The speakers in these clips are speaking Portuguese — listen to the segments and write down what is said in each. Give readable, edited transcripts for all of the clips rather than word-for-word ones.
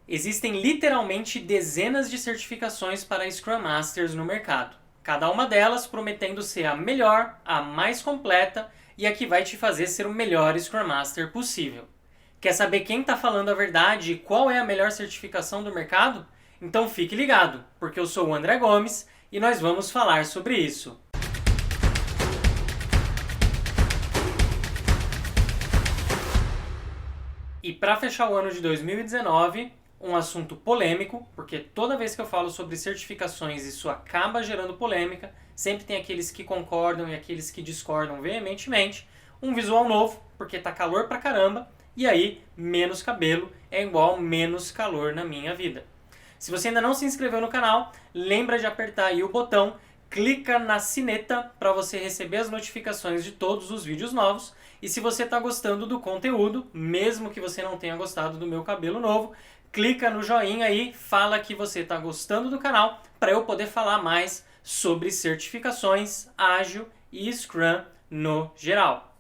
Existem literalmente dezenas de certificações para Scrum Masters no mercado, cada uma delas prometendo ser a melhor, a mais completa e a que vai te fazer ser o melhor Scrum Master possível. Quer saber quem está falando a verdade e qual é a melhor certificação do mercado? Então fique ligado, porque eu sou o André Gomes e nós vamos falar sobre isso. E para fechar o ano de 2019, um assunto polêmico, porque toda vez que eu falo sobre certificações isso acaba gerando polêmica, sempre tem aqueles que concordam e aqueles que discordam veementemente, um visual novo, porque tá calor pra caramba, e aí menos cabelo é igual menos calor na minha vida. Se você ainda não se inscreveu no canal, lembra de apertar aí o botão, clica na sineta para você receber as notificações de todos os vídeos novos. E se você está gostando do conteúdo, mesmo que você não tenha gostado do meu cabelo novo, clica no joinha aí, fala que você está gostando do canal para eu poder falar mais sobre certificações, ágil e Scrum no geral.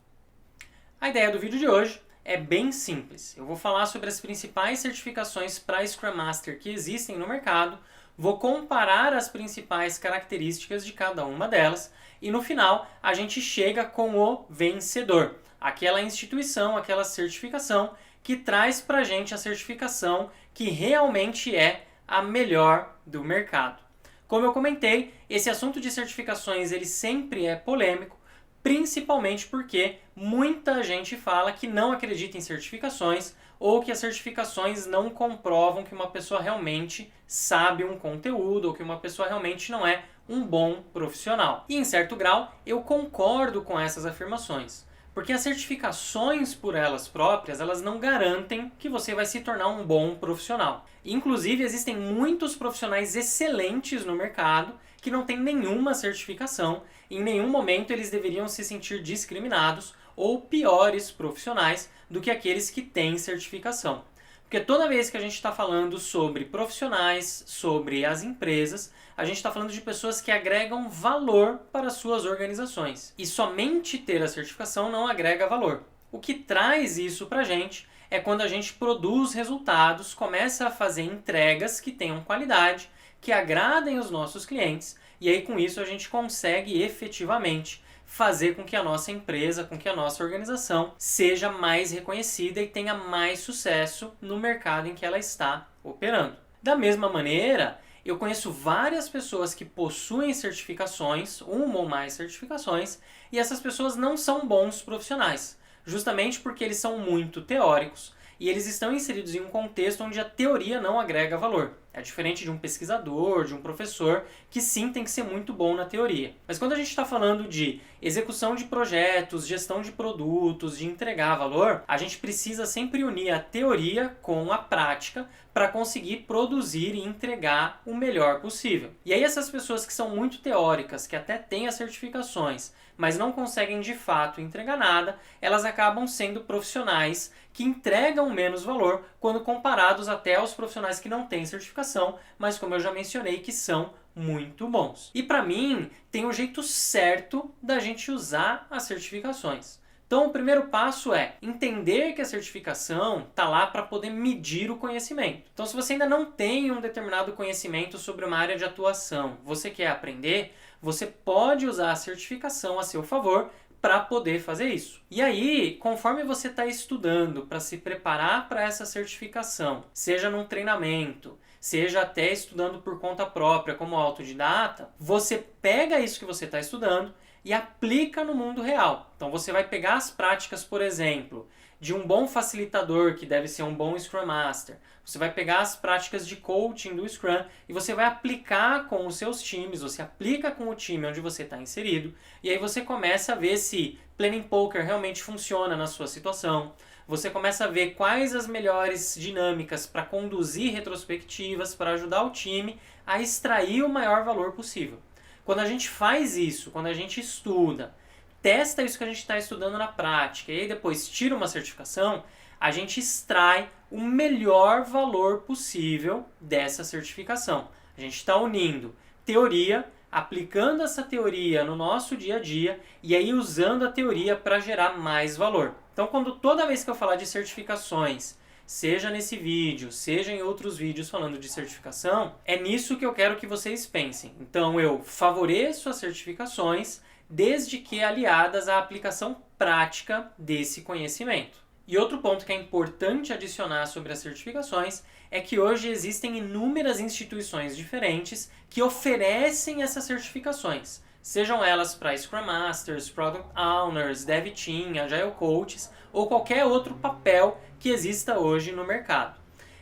A ideia do vídeo de hoje é bem simples. Eu vou falar sobre as principais certificações para Scrum Master que existem no mercado, vou comparar as principais características de cada uma delas e no final a gente chega com o vencedor, aquela instituição, aquela certificação que traz para a gente a certificação que realmente é a melhor do mercado. Como eu comentei, esse assunto de certificações ele sempre é polêmico, principalmente porque muita gente fala que não acredita em certificações ou que as certificações não comprovam que uma pessoa realmente sabe um conteúdo ou que uma pessoa realmente não é um bom profissional. E em certo grau eu concordo com essas afirmações, porque as certificações por elas próprias, elas não garantem que você vai se tornar um bom profissional. Inclusive existem muitos profissionais excelentes no mercado que não têm nenhuma certificação, em nenhum momento eles deveriam se sentir discriminados ou piores profissionais do que aqueles que têm certificação. Porque toda vez que a gente está falando sobre profissionais, sobre as empresas, a gente está falando de pessoas que agregam valor para as suas organizações. E somente ter a certificação não agrega valor. O que traz isso para a gente é quando a gente produz resultados, começa a fazer entregas que tenham qualidade, que agradem os nossos clientes, e aí com isso a gente consegue efetivamente fazer com que a nossa empresa, com que a nossa organização seja mais reconhecida e tenha mais sucesso no mercado em que ela está operando. Da mesma maneira, eu conheço várias pessoas que possuem certificações, uma ou mais certificações, e essas pessoas não são bons profissionais, justamente porque eles são muito teóricos e eles estão inseridos em um contexto onde a teoria não agrega valor. É diferente de um pesquisador, de um professor, que sim tem que ser muito bom na teoria. Mas quando a gente está falando de execução de projetos, gestão de produtos, de entregar valor, a gente precisa sempre unir a teoria com a prática para conseguir produzir e entregar o melhor possível. E aí essas pessoas que são muito teóricas, que até têm as certificações, mas não conseguem de fato entregar nada, elas acabam sendo profissionais que entregam menos valor quando comparados até aos profissionais que não têm certificação, mas como eu já mencionei, que são muito bons. E para mim, tem um jeito certo da gente usar as certificações. Então, o primeiro passo é entender que a certificação está lá para poder medir o conhecimento. Então, se você ainda não tem um determinado conhecimento sobre uma área de atuação, você quer aprender, você pode usar a certificação a seu favor para poder fazer isso. E aí, conforme você está estudando para se preparar para essa certificação, seja num treinamento, seja até estudando por conta própria como autodidata, você pega isso que você está estudando e aplica no mundo real. Então você vai pegar as práticas, por exemplo, de um bom facilitador, que deve ser um bom Scrum Master. Você vai pegar as práticas de coaching do Scrum e você vai aplicar com os seus times, você aplica com o time onde você está inserido, e aí você começa a ver se Planning Poker realmente funciona na sua situação. Você começa a ver quais as melhores dinâmicas para conduzir retrospectivas, para ajudar o time a extrair o maior valor possível. Quando a gente faz isso, quando a gente estuda, testa isso que a gente está estudando na prática e aí depois tira uma certificação, a gente extrai o melhor valor possível dessa certificação. A gente está unindo teoria, aplicando essa teoria no nosso dia a dia e aí usando a teoria para gerar mais valor. Então, toda vez que eu falar de certificações seja nesse vídeo, seja em outros vídeos falando de certificação, é nisso que eu quero que vocês pensem. Então eu favoreço as certificações desde que aliadas à aplicação prática desse conhecimento. E outro ponto que é importante adicionar sobre as certificações é que hoje existem inúmeras instituições diferentes que oferecem essas certificações, sejam elas para Scrum Masters, Product Owners, Dev Team, Agile Coaches ou qualquer outro papel que exista hoje no mercado.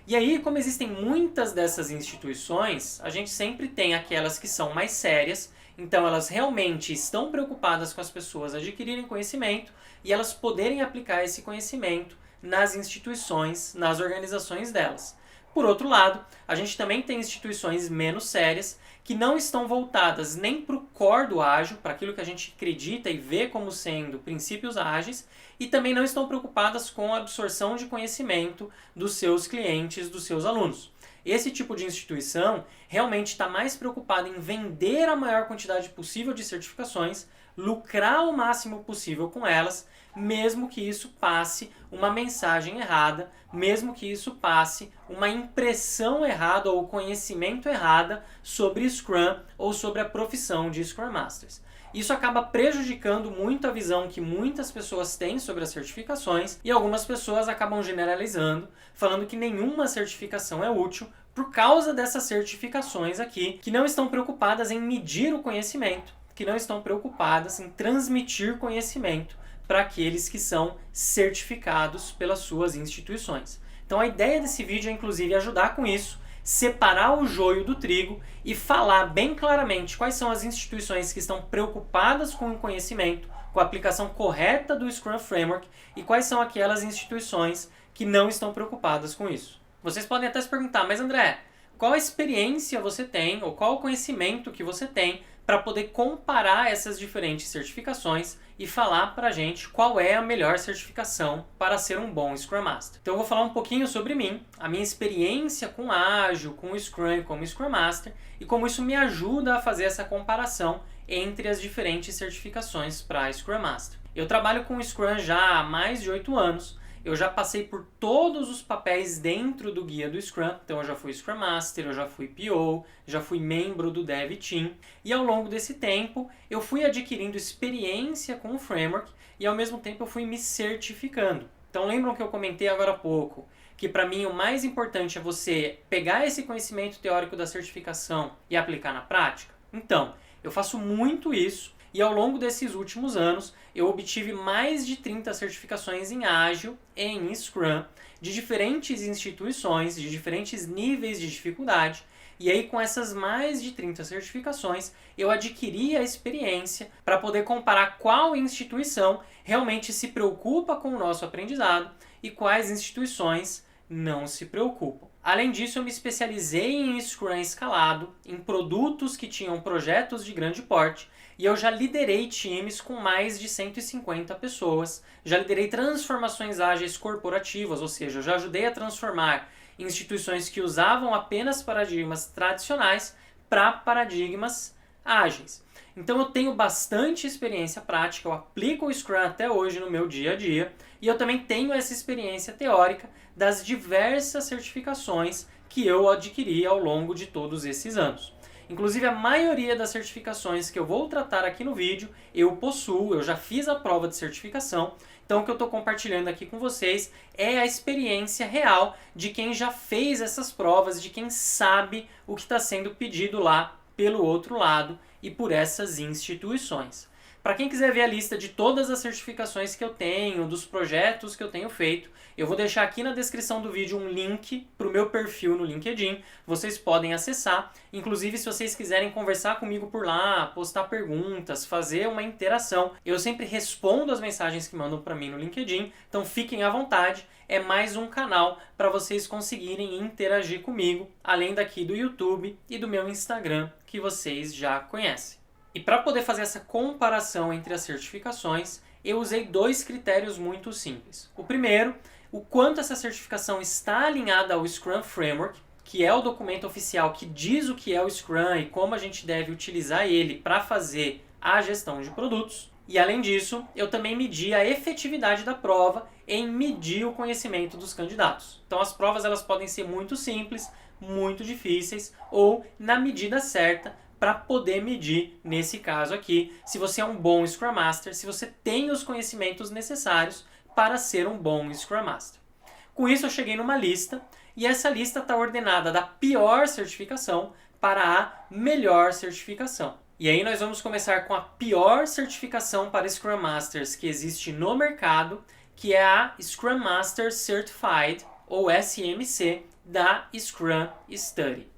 E aí, como existem muitas dessas instituições, a gente sempre tem aquelas que são mais sérias, então elas realmente estão preocupadas com as pessoas adquirirem conhecimento e elas poderem aplicar esse conhecimento nas instituições, nas organizações delas. Por outro lado, a gente também tem instituições menos sérias que não estão voltadas nem para o core do ágil, para aquilo que a gente acredita e vê como sendo princípios ágeis, e também não estão preocupadas com a absorção de conhecimento dos seus clientes, dos seus alunos. Esse tipo de instituição realmente está mais preocupada em vender a maior quantidade possível de certificações, lucrar o máximo possível com elas, mesmo que isso passe uma mensagem errada, mesmo que isso passe uma impressão errada ou conhecimento errada sobre Scrum ou sobre a profissão de Scrum Masters. Isso acaba prejudicando muito a visão que muitas pessoas têm sobre as certificações e algumas pessoas acabam generalizando, falando que nenhuma certificação é útil por causa dessas certificações aqui, que não estão preocupadas em medir o conhecimento, que não estão preocupadas em transmitir conhecimento para aqueles que são certificados pelas suas instituições. Então a ideia desse vídeo é inclusive ajudar com isso, separar o joio do trigo e falar bem claramente quais são as instituições que estão preocupadas com o conhecimento, com a aplicação correta do Scrum Framework e quais são aquelas instituições que não estão preocupadas com isso. Vocês podem até se perguntar, mas André, qual a experiência você tem ou qual o conhecimento que você tem para poder comparar essas diferentes certificações e falar para a gente qual é a melhor certificação para ser um bom Scrum Master. Então eu vou falar um pouquinho sobre mim, a minha experiência com Ágil, com o Scrum e como Scrum Master e como isso me ajuda a fazer essa comparação entre as diferentes certificações para Scrum Master. Eu trabalho com o Scrum já há mais de 8 anos, eu já passei por todos os papéis dentro do guia do Scrum, então eu já fui Scrum Master, eu já fui PO, já fui membro do Dev Team, e ao longo desse tempo eu fui adquirindo experiência com o framework e ao mesmo tempo eu fui me certificando. Então lembram que eu comentei agora há pouco que para mim o mais importante é você pegar esse conhecimento teórico da certificação e aplicar na prática? Então, eu faço muito isso. E ao longo desses últimos anos, eu obtive mais de 30 certificações em Ágil e em Scrum, de diferentes instituições, de diferentes níveis de dificuldade. E aí, com essas mais de 30 certificações, eu adquiri a experiência para poder comparar qual instituição realmente se preocupa com o nosso aprendizado e quais instituições não se preocupam. Além disso, eu me especializei em Scrum escalado, em produtos que tinham projetos de grande porte, e eu já liderei times com mais de 150 pessoas, já liderei transformações ágeis corporativas, ou seja, eu já ajudei a transformar instituições que usavam apenas paradigmas tradicionais para paradigmas ágeis. Então eu tenho bastante experiência prática, eu aplico o Scrum até hoje no meu dia a dia, e eu também tenho essa experiência teórica das diversas certificações que eu adquiri ao longo de todos esses anos. Inclusive a maioria das certificações que eu vou tratar aqui no vídeo, eu possuo, eu já fiz a prova de certificação, então o que eu estou compartilhando aqui com vocês é a experiência real de quem já fez essas provas, de quem sabe o que está sendo pedido lá pelo outro lado e por essas instituições. Para quem quiser ver a lista de todas as certificações que eu tenho, dos projetos que eu tenho feito, eu vou deixar aqui na descrição do vídeo um link para o meu perfil no LinkedIn. Vocês podem acessar. Inclusive, se vocês quiserem conversar comigo por lá, postar perguntas, fazer uma interação, eu sempre respondo as mensagens que mandam para mim no LinkedIn. Então fiquem à vontade. É mais um canal para vocês conseguirem interagir comigo, além daqui do YouTube e do meu Instagram, que vocês já conhecem. E para poder fazer essa comparação entre as certificações, eu usei dois critérios muito simples. O primeiro, o quanto essa certificação está alinhada ao Scrum Framework, que é o documento oficial que diz o que é o Scrum e como a gente deve utilizar ele para fazer a gestão de produtos. E além disso, eu também medi a efetividade da prova em medir o conhecimento dos candidatos. Então as provas elas podem ser muito simples, muito difíceis ou na medida certa para poder medir, nesse caso aqui, se você é um bom Scrum Master, se você tem os conhecimentos necessários para ser um bom Scrum Master. Com isso eu cheguei numa lista e essa lista está ordenada da pior certificação para a melhor certificação. E aí nós vamos começar com a pior certificação para Scrum Masters que existe no mercado, que é a Scrum Master Certified, ou SMC, da Scrum Study.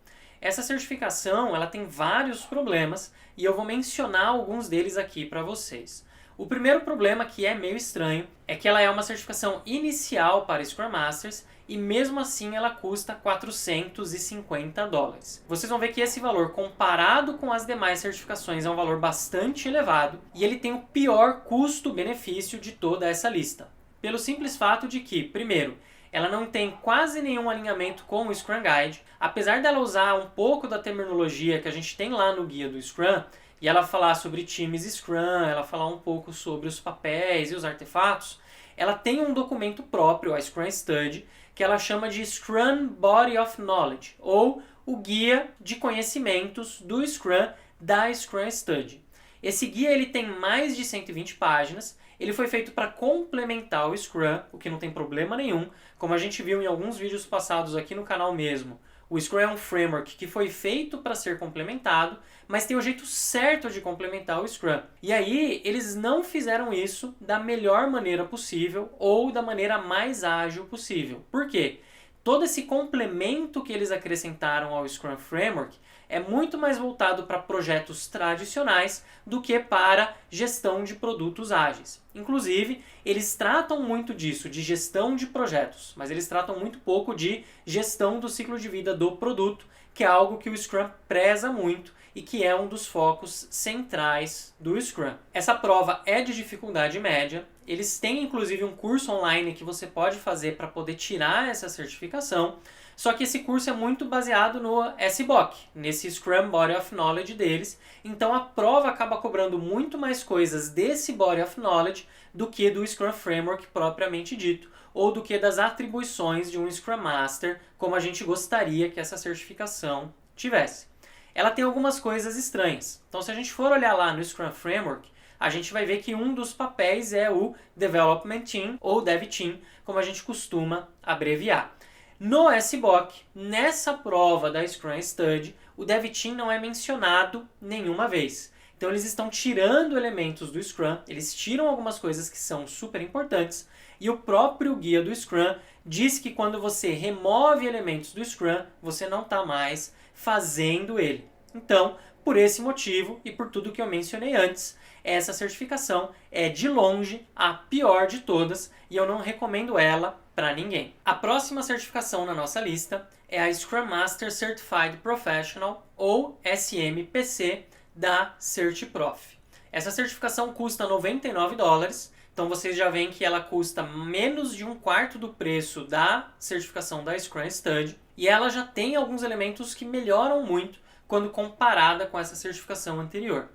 Essa certificação ela tem vários problemas e eu vou mencionar alguns deles aqui para vocês. O primeiro problema, que é meio estranho, é que ela é uma certificação inicial para Scrum Masters e mesmo assim ela custa $450. Vocês vão ver que esse valor, comparado com as demais certificações, é um valor bastante elevado e ele tem o pior custo-benefício de toda essa lista. Pelo simples fato de que, primeiro, ela não tem quase nenhum alinhamento com o Scrum Guide, apesar dela usar um pouco da terminologia que a gente tem lá no guia do Scrum, e ela falar sobre times Scrum, ela falar um pouco sobre os papéis e os artefatos, ela tem um documento próprio, a Scrum Study, que ela chama de Scrum Body of Knowledge, ou o Guia de Conhecimentos do Scrum da Scrum Study. Esse guia ele tem mais de 120 páginas, ele foi feito para complementar o Scrum, o que não tem problema nenhum, como a gente viu em alguns vídeos passados aqui no canal mesmo. O Scrum é um framework que foi feito para ser complementado, mas tem o jeito certo de complementar o Scrum. E aí, eles não fizeram isso da melhor maneira possível ou da maneira mais ágil possível. Por quê? Todo esse complemento que eles acrescentaram ao Scrum Framework é muito mais voltado para projetos tradicionais do que para gestão de produtos ágeis. Inclusive, eles tratam muito disso, de gestão de projetos, mas eles tratam muito pouco de gestão do ciclo de vida do produto, que é algo que o Scrum preza muito e que é um dos focos centrais do Scrum. Essa prova é de dificuldade média, eles têm inclusive um curso online que você pode fazer para poder tirar essa certificação, só que esse curso é muito baseado no SBOC, nesse Scrum Body of Knowledge deles, então a prova acaba cobrando muito mais coisas desse Body of Knowledge do que do Scrum Framework propriamente dito, ou do que das atribuições de um Scrum Master, como a gente gostaria que essa certificação tivesse. Ela tem algumas coisas estranhas. Então, se a gente for olhar lá no Scrum Framework, a gente vai ver que um dos papéis é o Development Team, ou Dev Team, como a gente costuma abreviar. No SBOC, nessa prova da Scrum Study, o Dev Team não é mencionado nenhuma vez. Então, eles estão tirando elementos do Scrum, eles tiram algumas coisas que são super importantes, e o próprio guia do Scrum diz que quando você remove elementos do Scrum, você não está mais fazendo ele. Então, por esse motivo e por tudo que eu mencionei antes, essa certificação é de longe a pior de todas e eu não recomendo ela para ninguém. A próxima certificação na nossa lista é a Scrum Master Certified Professional, ou SMPC, da CertProf. Essa certificação custa $99, então vocês já veem que ela custa menos de um quarto do preço da certificação da Scrum Study e ela já tem alguns elementos que melhoram muito quando comparada com essa certificação anterior.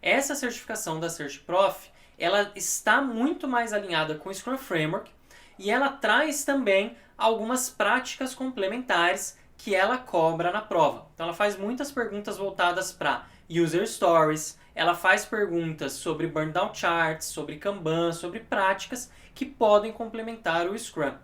Essa certificação da CertProf, ela está muito mais alinhada com o Scrum Framework e ela traz também algumas práticas complementares que ela cobra na prova. Então ela faz muitas perguntas voltadas para User Stories, ela faz perguntas sobre Burn Down Charts, sobre Kanban, sobre práticas que podem complementar o Scrum.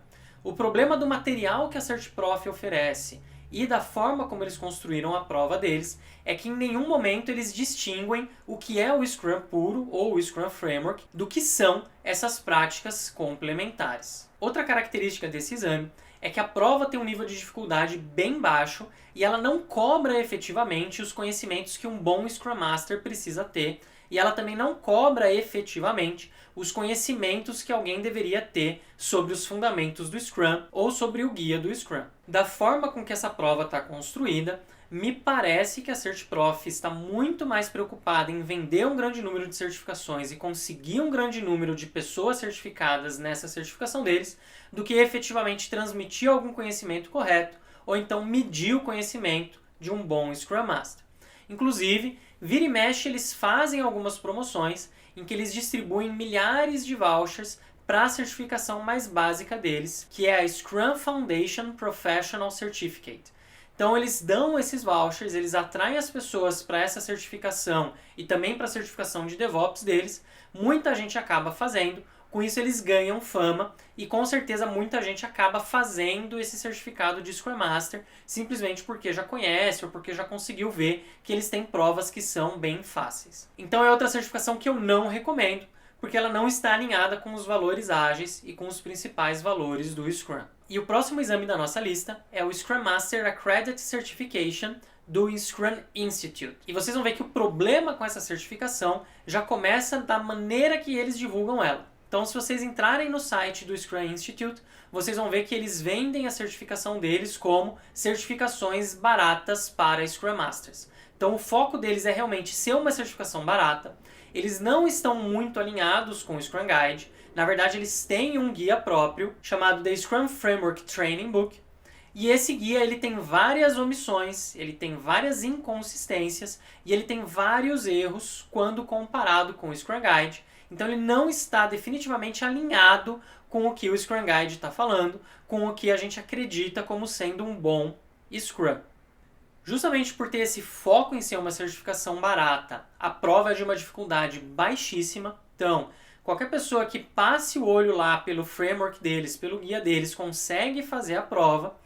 O problema do material que a CertProf oferece e da forma como eles construíram a prova deles é que em nenhum momento eles distinguem o que é o Scrum puro ou o Scrum Framework do que são essas práticas complementares. Outra característica desse exame é que a prova tem um nível de dificuldade bem baixo e ela não cobra efetivamente os conhecimentos que um bom Scrum Master precisa ter e ela também não cobra efetivamente os conhecimentos que alguém deveria ter sobre os fundamentos do Scrum ou sobre o guia do Scrum. Da forma com que essa prova está construída, me parece que a CertProf está muito mais preocupada em vender um grande número de certificações e conseguir um grande número de pessoas certificadas nessa certificação deles do que efetivamente transmitir algum conhecimento correto ou então medir o conhecimento de um bom Scrum Master. Inclusive, vira e mexe eles fazem algumas promoções em que eles distribuem milhares de vouchers para a certificação mais básica deles, que é a Scrum Foundation Professional Certificate. Então eles dão esses vouchers, eles atraem as pessoas para essa certificação e também para a certificação de DevOps deles. Muita gente acaba fazendo, com isso eles ganham fama e com certeza muita gente acaba fazendo esse certificado de Scrum Master simplesmente porque já conhece ou porque já conseguiu ver que eles têm provas que são bem fáceis. Então é outra certificação que eu não recomendo, porque ela não está alinhada com os valores ágeis e com os principais valores do Scrum. E o próximo exame da nossa lista é o Scrum Master Accredited Certification do Scrum Institute. E vocês vão ver que o problema com essa certificação já começa da maneira que eles divulgam ela. Então, se vocês entrarem no site do Scrum Institute, vocês vão ver que eles vendem a certificação deles como certificações baratas para Scrum Masters. Então, o foco deles é realmente ser uma certificação barata. Eles não estão muito alinhados com o Scrum Guide. Na verdade, eles têm um guia próprio chamado The Scrum Framework Training Book. E esse guia ele tem várias omissões, ele tem várias inconsistências e ele tem vários erros quando comparado com o Scrum Guide. Então ele não está definitivamente alinhado com o que o Scrum Guide está falando, com o que a gente acredita como sendo um bom Scrum. Justamente por ter esse foco em ser uma certificação barata, a prova é de uma dificuldade baixíssima. Então, qualquer pessoa que passe o olho lá pelo framework deles, pelo guia deles, consegue fazer a prova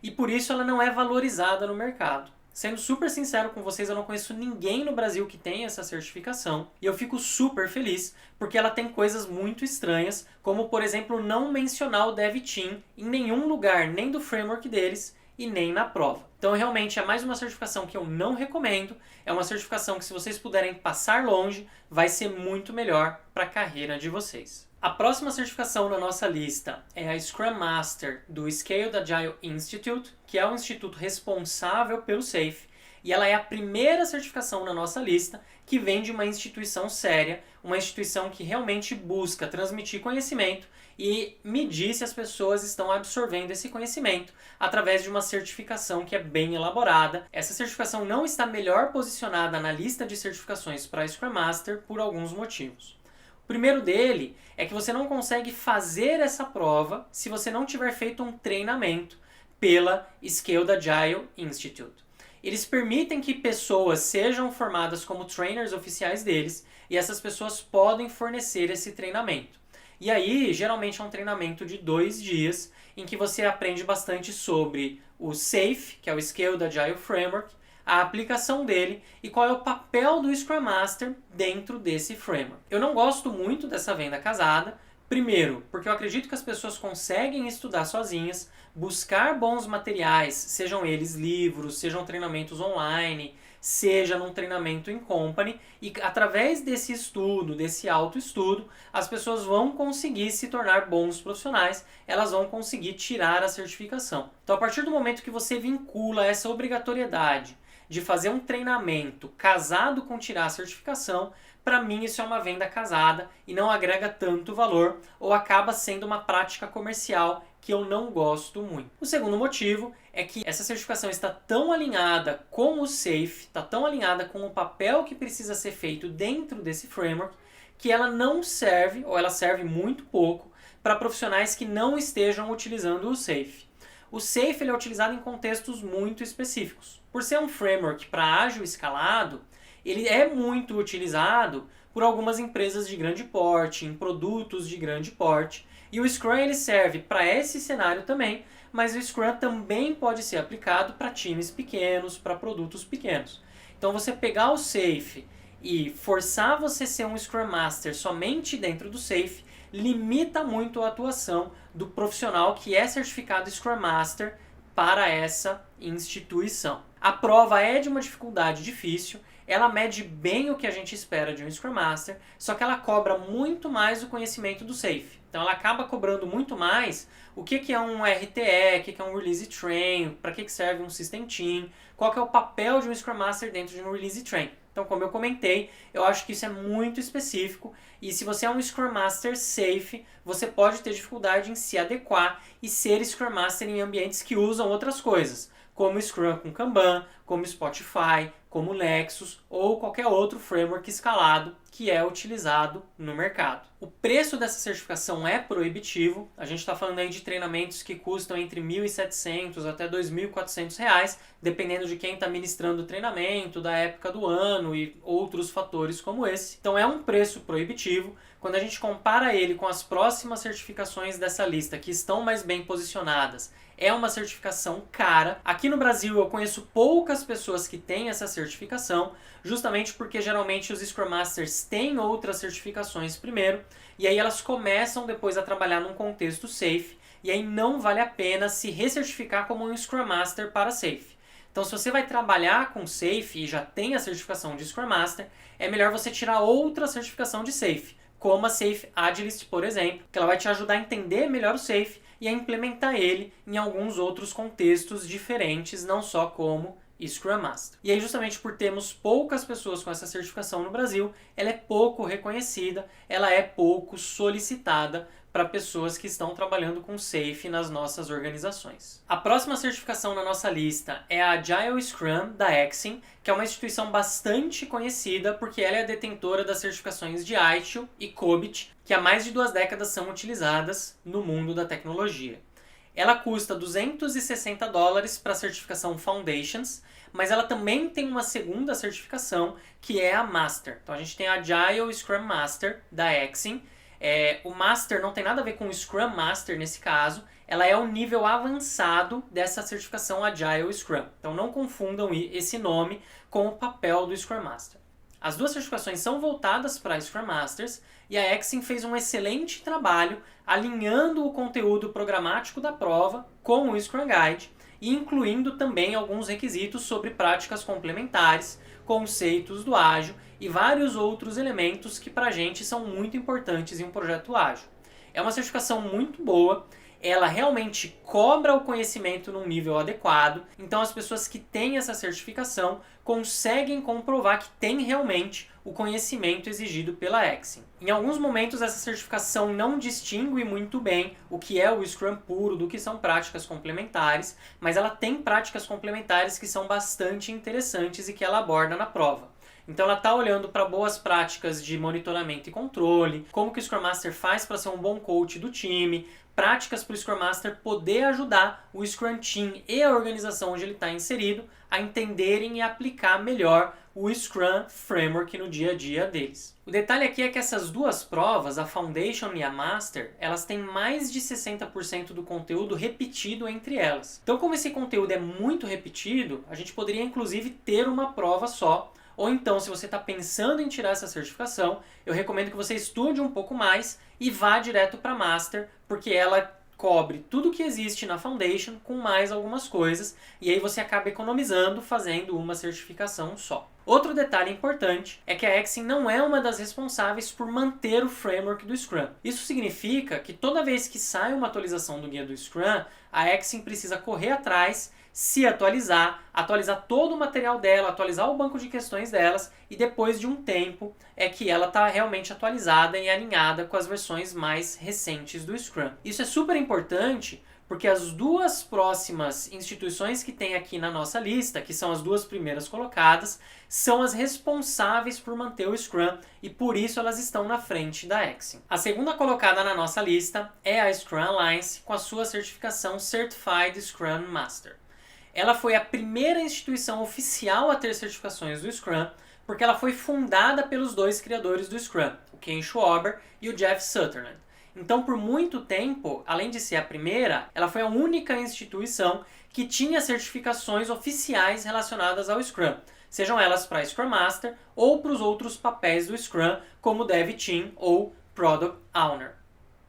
e por isso ela não é valorizada no mercado. Sendo super sincero com vocês, eu não conheço ninguém no Brasil que tenha essa certificação e eu fico super feliz porque ela tem coisas muito estranhas, como por exemplo não mencionar o Dev Team em nenhum lugar, nem do framework deles e nem na prova. Então realmente é mais uma certificação que eu não recomendo, é uma certificação que se vocês puderem passar longe, vai ser muito melhor para a carreira de vocês. A próxima certificação na nossa lista é a Scrum Master do Scaled Agile Institute, que é o instituto responsável pelo SAFe, e ela é a primeira certificação na nossa lista que vem de uma instituição séria, uma instituição que realmente busca transmitir conhecimento e medir se as pessoas estão absorvendo esse conhecimento através de uma certificação que é bem elaborada. Essa certificação não está melhor posicionada na lista de certificações para Scrum Master por alguns motivos. O primeiro dele é que você não consegue fazer essa prova se você não tiver feito um treinamento pela Scaled Agile Institute. Eles permitem que pessoas sejam formadas como trainers oficiais deles e essas pessoas podem fornecer esse treinamento. E aí, geralmente é um treinamento de 2 dias em que você aprende bastante sobre o SAFe, que é o Scaled Agile Framework, a aplicação dele e qual é o papel do Scrum Master dentro desse framework. Eu não gosto muito dessa venda casada, primeiro, porque eu acredito que as pessoas conseguem estudar sozinhas, buscar bons materiais, sejam eles livros, sejam treinamentos online, seja num treinamento em company, e através desse estudo, desse autoestudo, as pessoas vão conseguir se tornar bons profissionais, elas vão conseguir tirar a certificação. Então, a partir do momento que você vincula essa obrigatoriedade de fazer um treinamento casado com tirar a certificação, para mim isso é uma venda casada e não agrega tanto valor ou acaba sendo uma prática comercial que eu não gosto muito. O segundo motivo é que essa certificação está tão alinhada com o SAFe, está tão alinhada com o papel que precisa ser feito dentro desse framework, que ela não serve, ou ela serve muito pouco, para profissionais que não estejam utilizando o SAFe. O SAFe ele é utilizado em contextos muito específicos. Por ser um framework para ágil escalado, ele é muito utilizado por algumas empresas de grande porte, em produtos de grande porte. E o Scrum ele serve para esse cenário também, mas o Scrum também pode ser aplicado para times pequenos, para produtos pequenos. Então você pegar o SAFe e forçar você ser um Scrum Master somente dentro do SAFe, limita muito a atuação do profissional que é certificado Scrum Master para essa instituição. A prova é de uma dificuldade difícil, ela mede bem o que a gente espera de um Scrum Master, só que ela cobra muito mais o conhecimento do SAFe. Então ela acaba cobrando muito mais o que é um RTE, o que é um Release Train, para que serve um System Team, qual que é o papel de um Scrum Master dentro de um Release Train. Então, como eu comentei, eu acho que isso é muito específico e se você é um Scrum Master SAFe, você pode ter dificuldade em se adequar e ser Scrum Master em ambientes que usam outras coisas, como Scrum com Kanban, como Spotify, como Nexus ou qualquer outro framework escalado que é utilizado no mercado. O preço dessa certificação é proibitivo, a gente está falando aí de treinamentos que custam entre R$ 1.700 até R$ 2.400, dependendo de quem está ministrando o treinamento, da época do ano e outros fatores como esse. Então é um preço proibitivo. Quando a gente compara ele com as próximas certificações dessa lista, que estão mais bem posicionadas, é uma certificação cara. Aqui no Brasil eu conheço poucas pessoas que têm essa certificação, justamente porque geralmente os Scrum Masters têm outras certificações primeiro, e aí elas começam depois a trabalhar num contexto Safe, e aí não vale a pena se recertificar como um Scrum Master para Safe. Então, se você vai trabalhar com Safe e já tem a certificação de Scrum Master, é melhor você tirar outra certificação de Safe, como a Safe Agilist, por exemplo, que ela vai te ajudar a entender melhor o Safe e a implementar ele em alguns outros contextos diferentes, não só como Scrum Master. E aí, justamente por termos poucas pessoas com essa certificação no Brasil, ela é pouco reconhecida, ela é pouco solicitada para pessoas que estão trabalhando com Safe nas nossas organizações. A próxima certificação na nossa lista é a Agile Scrum da Exim, que é uma instituição bastante conhecida porque ela é a detentora das certificações de ITIL e COBIT, que há mais de 2 décadas são utilizadas no mundo da tecnologia. Ela custa $260 para a certificação Foundations, mas ela também tem uma segunda certificação, que é a Master. Então a gente tem a Agile Scrum Master da Exim. O Master não tem nada a ver com o Scrum Master nesse caso, ela é o nível avançado dessa certificação Agile Scrum. Então não confundam esse nome com o papel do Scrum Master. As duas certificações são voltadas para Scrum Masters e a Exim fez um excelente trabalho alinhando o conteúdo programático da prova com o Scrum Guide e incluindo também alguns requisitos sobre práticas complementares, conceitos do ágil e vários outros elementos que para a gente são muito importantes em um projeto ágil. É uma certificação muito boa, ela realmente cobra o conhecimento num nível adequado, então as pessoas que têm essa certificação conseguem comprovar que tem realmente o conhecimento exigido pela Exim. Em alguns momentos essa certificação não distingue muito bem o que é o Scrum puro do que são práticas complementares, mas ela tem práticas complementares que são bastante interessantes e que ela aborda na prova. Então ela está olhando para boas práticas de monitoramento e controle, como que o Scrum Master faz para ser um bom coach do time, práticas para o Scrum Master poder ajudar o Scrum Team e a organização onde ele está inserido a entenderem e aplicar melhor o Scrum Framework no dia a dia deles. O detalhe aqui é que essas duas provas, a Foundation e a Master, elas têm mais de 60% do conteúdo repetido entre elas. Então, como esse conteúdo é muito repetido, a gente poderia inclusive ter uma prova só. Ou então, se você está pensando em tirar essa certificação, eu recomendo que você estude um pouco mais e vá direto para a Master, porque ela cobre tudo que existe na Foundation com mais algumas coisas, e aí você acaba economizando fazendo uma certificação só. Outro detalhe importante é que a Exim não é uma das responsáveis por manter o framework do Scrum. Isso significa que toda vez que sai uma atualização do guia do Scrum, a Exim precisa correr atrás, se atualizar todo o material dela, atualizar o banco de questões delas e depois de um tempo é que ela está realmente atualizada e alinhada com as versões mais recentes do Scrum. Isso é super importante porque as duas próximas instituições que tem aqui na nossa lista, que são as duas primeiras colocadas, são as responsáveis por manter o Scrum e por isso elas estão na frente da Exim. A segunda colocada na nossa lista é a Scrum Alliance com a sua certificação Certified Scrum Master. Ela foi a primeira instituição oficial a ter certificações do Scrum, porque ela foi fundada pelos dois criadores do Scrum, o Ken Schwaber e o Jeff Sutherland. Então, por muito tempo, além de ser a primeira, ela foi a única instituição que tinha certificações oficiais relacionadas ao Scrum, sejam elas para Scrum Master ou para os outros papéis do Scrum, como Dev Team ou Product Owner.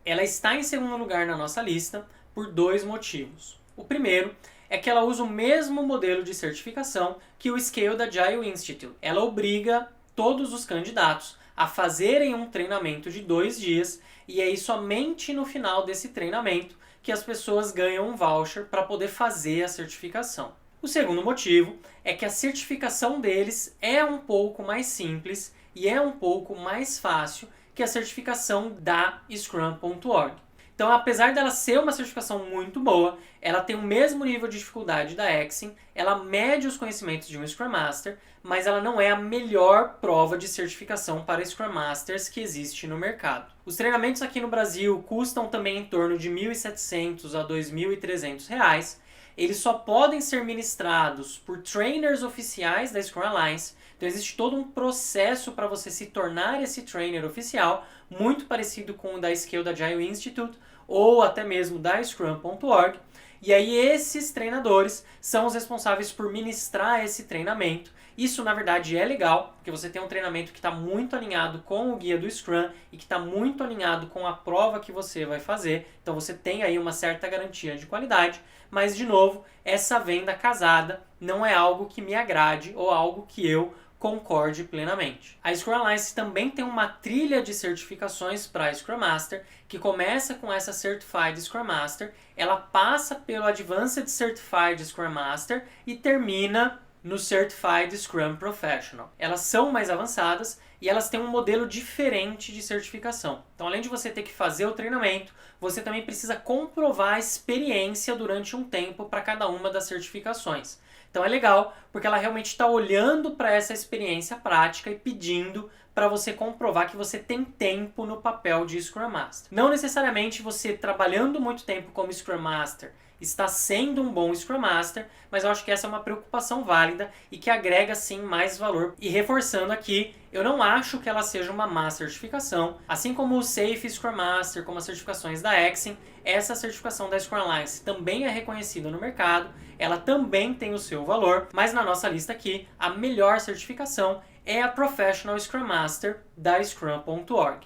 Ela está em segundo lugar na nossa lista por 2 motivos. O primeiro é que ela usa o mesmo modelo de certificação que o Scale da Agile Institute. Ela obriga todos os candidatos a fazerem um treinamento de 2 dias e é aí somente no final desse treinamento que as pessoas ganham um voucher para poder fazer a certificação. O segundo motivo é que a certificação deles é um pouco mais simples e é um pouco mais fácil que a certificação da Scrum.org. Então, apesar dela ser uma certificação muito boa, ela tem o mesmo nível de dificuldade da Exim, ela mede os conhecimentos de um Scrum Master, mas ela não é a melhor prova de certificação para Scrum Masters que existe no mercado. Os treinamentos aqui no Brasil custam também em torno de R$ 1.700 a R$ 2.300. Eles só podem ser ministrados por trainers oficiais da Scrum Alliance. Então existe todo um processo para você se tornar esse trainer oficial, muito parecido com o da Scale da Agile Institute ou até mesmo da Scrum.org. E aí esses treinadores são os responsáveis por ministrar esse treinamento. Isso na verdade é legal, porque você tem um treinamento que está muito alinhado com o guia do Scrum e que está muito alinhado com a prova que você vai fazer. Então você tem aí uma certa garantia de qualidade, mas de novo, essa venda casada não é algo que me agrade ou algo que eu concorde plenamente. A Scrum Alliance também tem uma trilha de certificações para Scrum Master, que começa com essa Certified Scrum Master, ela passa pelo Advanced Certified Scrum Master e termina no Certified Scrum Professional. Elas são mais avançadas e elas têm um modelo diferente de certificação. Então, além de você ter que fazer o treinamento, você também precisa comprovar a experiência durante um tempo para cada uma das certificações. Então é legal, porque ela realmente está olhando para essa experiência prática e pedindo para você comprovar que você tem tempo no papel de Scrum Master. Não necessariamente você trabalhando muito tempo como Scrum Master está sendo um bom Scrum Master, mas eu acho que essa é uma preocupação válida e que agrega sim mais valor. E reforçando aqui, eu não acho que ela seja uma má certificação, assim como o Safe Scrum Master, como as certificações da Exim, essa certificação da Scrum Alliance também é reconhecida no mercado, ela também tem o seu valor, mas na nossa lista aqui, a melhor certificação é a Professional Scrum Master da Scrum.org.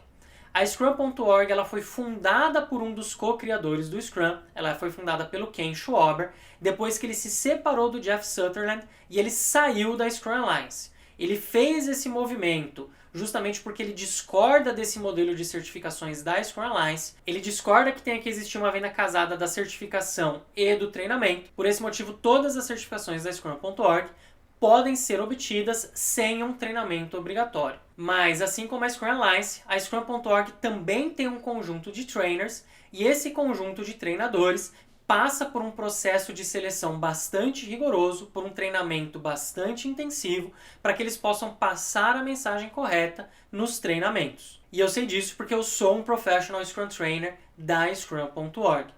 A Scrum.org ela foi fundada por um dos co-criadores do Scrum, ela foi fundada pelo Ken Schwaber, depois que ele se separou do Jeff Sutherland e ele saiu da Scrum Alliance. Ele fez esse movimento justamente porque ele discorda desse modelo de certificações da Scrum Alliance, ele discorda que tenha que existir uma venda casada da certificação e do treinamento. Por esse motivo, todas as certificações da Scrum.org podem ser obtidas sem um treinamento obrigatório. Mas, assim como a Scrum Alliance, a Scrum.org também tem um conjunto de trainers e esse conjunto de treinadores passa por um processo de seleção bastante rigoroso, por um treinamento bastante intensivo, para que eles possam passar a mensagem correta nos treinamentos. E eu sei disso porque eu sou um Professional Scrum Trainer da Scrum.org.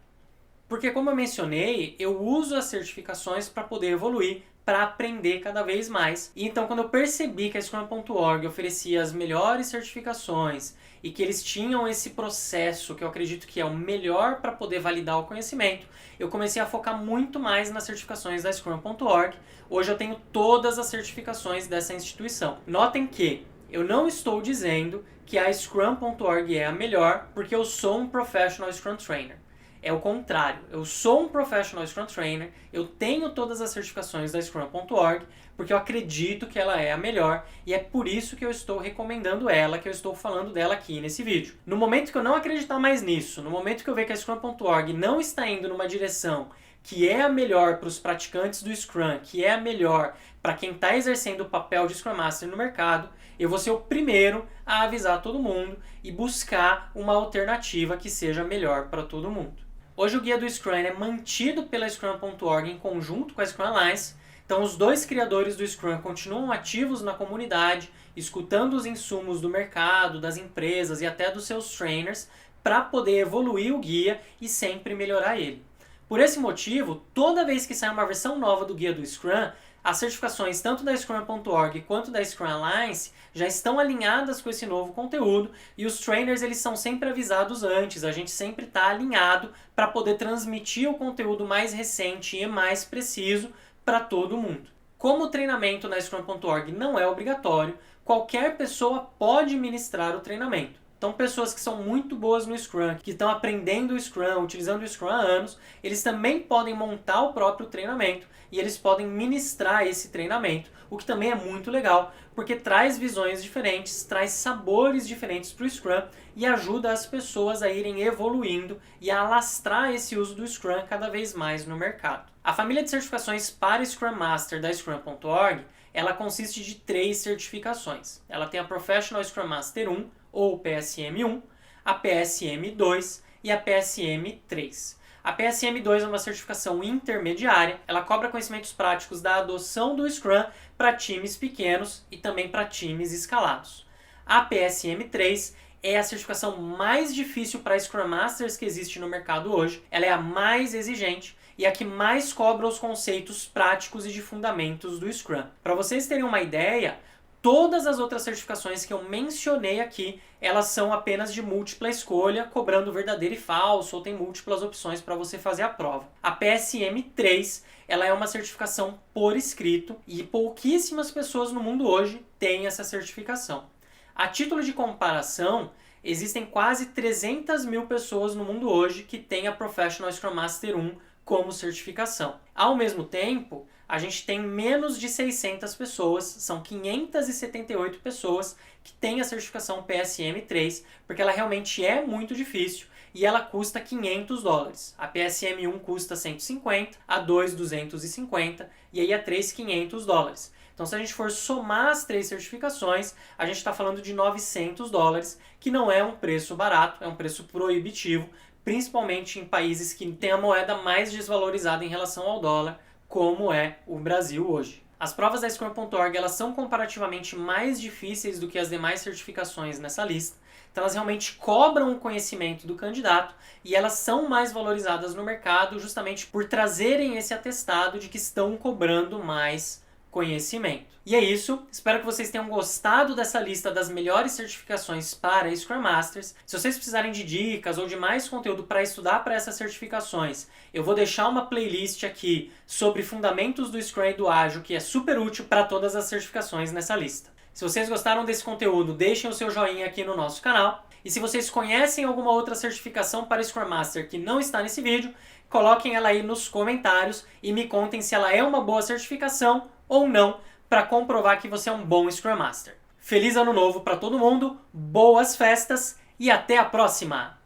Porque, como eu mencionei, eu uso as certificações para poder evoluir, para aprender cada vez mais. E então, quando eu percebi que a Scrum.org oferecia as melhores certificações e que eles tinham esse processo que eu acredito que é o melhor para poder validar o conhecimento, eu comecei a focar muito mais nas certificações da Scrum.org. Hoje eu tenho todas as certificações dessa instituição. Notem que eu não estou dizendo que a Scrum.org é a melhor porque eu sou um Professional Scrum Trainer. É o contrário, eu sou um Professional Scrum Trainer, eu tenho todas as certificações da Scrum.org, porque eu acredito que ela é a melhor e é por isso que eu estou recomendando ela, que eu estou falando dela aqui nesse vídeo. No momento que eu não acreditar mais nisso, no momento que eu ver que a Scrum.org não está indo numa direção que é a melhor para os praticantes do Scrum, que é a melhor para quem está exercendo o papel de Scrum Master no mercado, eu vou ser o primeiro a avisar todo mundo e buscar uma alternativa que seja melhor para todo mundo. Hoje o guia do Scrum é mantido pela Scrum.org em conjunto com a Scrum Alliance, então os dois criadores do Scrum continuam ativos na comunidade, escutando os insumos do mercado, das empresas e até dos seus trainers, para poder evoluir o guia e sempre melhorar ele. Por esse motivo, toda vez que sai uma versão nova do guia do Scrum, as certificações tanto da Scrum.org quanto da Scrum Alliance já estão alinhadas com esse novo conteúdo e os trainers eles são sempre avisados antes, a gente sempre está alinhado para poder transmitir o conteúdo mais recente e mais preciso para todo mundo. Como o treinamento na Scrum.org não é obrigatório, qualquer pessoa pode ministrar o treinamento. Então, pessoas que são muito boas no Scrum, que estão aprendendo o Scrum, utilizando o Scrum há anos, eles também podem montar o próprio treinamento e eles podem ministrar esse treinamento, o que também é muito legal, porque traz visões diferentes, traz sabores diferentes para o Scrum e ajuda as pessoas a irem evoluindo e a alastrar esse uso do Scrum cada vez mais no mercado. A família de certificações para Scrum Master da Scrum.org, ela consiste de 3 certificações. Ela tem a Professional Scrum Master 1, ou PSM1, a PSM2 e a PSM-3. A PSM-2 é uma certificação intermediária, ela cobra conhecimentos práticos da adoção do Scrum para times pequenos e também para times escalados. A PSM-3 é a certificação mais difícil para Scrum Masters que existe no mercado hoje, ela é a mais exigente e a que mais cobra os conceitos práticos e de fundamentos do Scrum. Para vocês terem uma ideia, todas as outras certificações que eu mencionei aqui, elas são apenas de múltipla escolha, cobrando verdadeiro e falso, ou tem múltiplas opções para você fazer a prova. A PSM-3, ela é uma certificação por escrito e pouquíssimas pessoas no mundo hoje têm essa certificação. A título de comparação, existem quase 300 mil pessoas no mundo hoje que têm a Professional Scrum Master 1 como certificação. Ao mesmo tempo, a gente tem menos de 600 pessoas, são 578 pessoas que têm a certificação PSM-3, porque ela realmente é muito difícil e ela custa $500. A PSM-1 custa 150, a 2 250 e aí a 3 $500. Então, se a gente for somar as 3 certificações, a gente está falando de $900, que não é um preço barato, é um preço proibitivo, principalmente em países que têm a moeda mais desvalorizada em relação ao dólar, como é o Brasil hoje. As provas da Scrum.org elas são comparativamente mais difíceis do que as demais certificações nessa lista, então elas realmente cobram o conhecimento do candidato e elas são mais valorizadas no mercado justamente por trazerem esse atestado de que estão cobrando mais conhecimento. E é isso, espero que vocês tenham gostado dessa lista das melhores certificações para Scrum Masters. Se vocês precisarem de dicas ou de mais conteúdo para estudar para essas certificações, eu vou deixar uma playlist aqui sobre fundamentos do Scrum e do Ágil, que é super útil para todas as certificações nessa lista. Se vocês gostaram desse conteúdo, deixem o seu joinha aqui no nosso canal. E se vocês conhecem alguma outra certificação para Scrum Master que não está nesse vídeo, coloquem ela aí nos comentários e me contem se ela é uma boa certificação ou não, para comprovar que você é um bom Scrum Master. Feliz Ano Novo para todo mundo, boas festas e até a próxima!